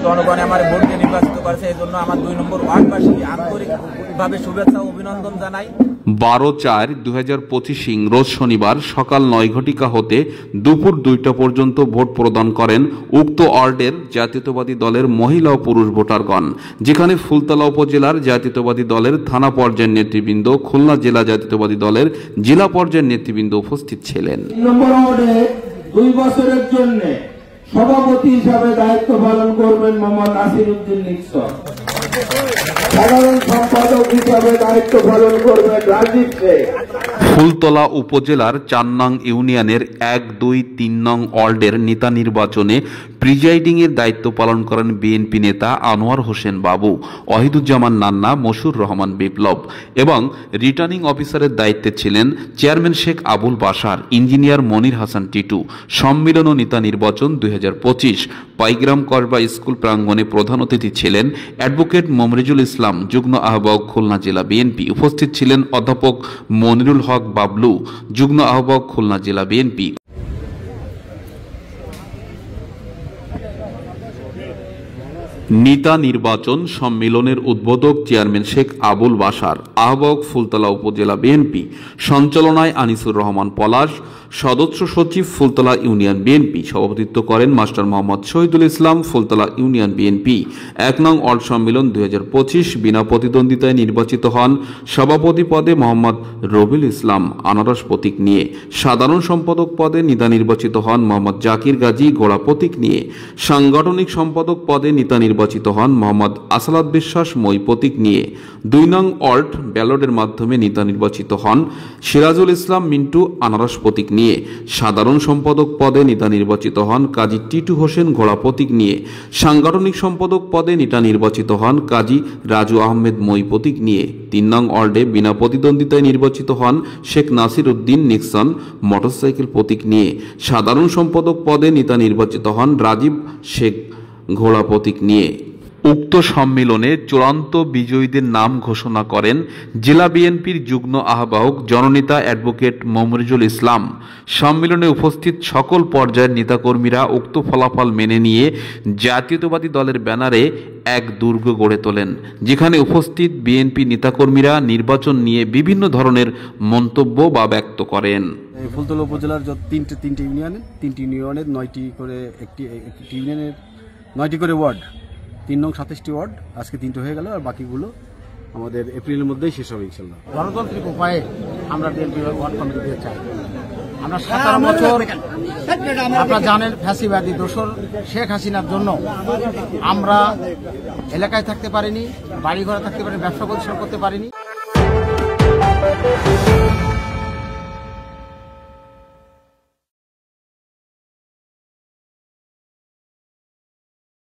জনগণে আমার ভোটকে নির্বাচিত করেছে, এই জন্য আমার 2 নম্বর ওয়ার্ডবাসীকে আন্তরিকভাবে শুভেচ্ছা ও অভিনন্দন জানাই। 12/4/2025 রোজ শনিবার সকাল 9 ঘটিকা হতে দুপুর 2টা পর্যন্ত ভোট প্রদান করেন উক্ত ওয়ার্ডের জাতীয়তাবাদী দলের মহিলা ও পুরুষ ভোটারগণ, যেখানে ফুলতলা উপজেলার জাতীয়তাবাদী দলের থানা পর্যায়ের নেতৃবৃন্দ, খুলনা জেলা জাতীয়তাবাদী দলের জেলা পর্যায়ের নেতৃবৃন্দ উপস্থিত ছিলেন। 3 নম্বর ওয়ার্ডে 2 বছরের জন্য সভাপতি হিসাবে দায়িত্ব পালন করবেন মোহাম্মদ নাসিরউদ্দিন নিক্সন। সাধারণ সম্পাদক হিসাবে দায়িত্ব পালন করবেন রাজীব শেখ। ফুলতলা উপজেলার 4 নং ইউনিয়নের 1, 2, 3 নং ওয়ার্ডের নেতা নির্বাচনে প্রিজাইডিং এর দায়িত্ব পালন করেন বিএনপি নেতা আনোয়ার হোসেন বাবু, ওয়াহিদুজ্জামান নান্না, মশুর রহমান বিপ্লব এবং রিটার্নিং অফিসারের দায়িত্বে ছিলেন চেয়ারম্যান শেখ আবুল বাশার, ইঞ্জিনিয়ার মনির হাসান টিটু। সম্মিলন ও নেতা নির্বাচন 2025 পাইগ্রাম করবা স্কুল প্রাঙ্গণে প্রধান অতিথি ছিলেন অ্যাডভোকেট মমরিজুল ইসলাম, যুগ্ম আহ্বায়ক খুলনা জেলা বিএনপি। উপস্থিত ছিলেন অধ্যাপক মনিরুল হক বাবলু, যুগ্ম আহ্বায়ক খুলনা জেলা বিএনপি। নেতা নির্বাচন সম্মেলনের উদ্বোধক চেয়ারম্যান শেখ আবুল বাশার, আহ্বায়ক ফুলতলা উপজেলা বিএনপি, সঞ্চালনায় আনিসুর রহমান পলাশ, সদস্য সচিব ফুলতলা ইউনিয়ন বিএনপি। সভাপতিত্ব করেন master Mohammad Shahidul Islam, Phultala union BNP. 1 নং ওয়ার্ড সম্মেলন 2025 বিনা প্রতিদ্বন্দ্বিতায় নির্বাচিত হন সভাপতি পদে মোহাম্মদ রবিউল ইসলাম, আনারস প্রতীক নিয়ে। সাধারণ সম্পাদক পদে নেতা নির্বাচিত হন মোহাম্মদ জাকির গাজী, ঘোড়া প্রতীক নিয়ে। সাংগঠনিক সম্পাদক পদে নেতা নির্বাচিত হন মোহাম্মদ আসালাত বিশ্বাস, মই প্রতীক নিয়ে। 2 নং ওয়ার্ড ব্যালটের মাধ্যমে নেতা নির্বাচিত হন সিরাজুল ইসলাম মিন্টু, আনারস প্রতীক নিয়ে। সাধারণ সম্পাদক পদে নেতা নির্বাচিত হন কাজী টিটু হোসেন, ঘোড়া প্রতীক নিয়ে। সাংগঠনিক সম্পাদক পদে নেতা নির্বাচিত হন কাজী রাজু আহমেদ, মই প্রতীক নিয়ে। 3 নং ওয়ার্ডে বিনা প্রতিদ্বন্দ্বিতায় নির্বাচিত হন শেখ নাসিরউদ্দিন নিক্সন, মোটরসাইকেল প্রতীক নিয়ে। সাধারণ সম্পাদক পদে নেতা নির্বাচিত হন রাজীব শেখ, ঘোড়া প্রতীক নিয়ে। উক্ত সম্মেলনে চূড়ান্ত বিজয়ীদের নাম ঘোষণা করেন জেলা বিএনপির যুগ্ম আহ্বায়ক জননেতা অ্যাডভোকেট মমরিজুল ইসলাম। সম্মেলনে উপস্থিত সকল পর্যায়ের নেতাকর্মীরা উক্ত ফলাফল মেনে নিয়ে জাতীয়তাবাদী দলের ব্যানারে এক দুর্গ গড়ে তোলেন, যেখানে উপস্থিত বিএনপি নেতাকর্মীরা নির্বাচন নিয়ে বিভিন্ন ধরনের মন্তব্য বা ব্যক্ত করেন। ফুলতলা উপজেলার তিনটি ইউনিয়নের 9টি করে একটি ইউনিয়নের 9টি করে ওয়ার্ড, 3 নং 27টি ওয়ার্ড, আজকে 3টে হয়ে গেল, আর বাকিগুলো আমাদের এপ্রিলের মধ্যেই শেষ হবে ইনশাআল্লাহ। গণতান্ত্রিক উপায়ে আমরা বিএনপি ওয়ার্ড কমিটি দিয়ে চাই। আমরা 17 বছর, আপনারা জানেন, ফ্যাসিবাদী দোসর শেখ হাসিনার জন্য আমরা এলাকায় থাকতে পারিনি, বাড়ি ঘরে থাকতে পারিনি, ব্যবসা প্রতিষ্ঠান করতে পারিনি।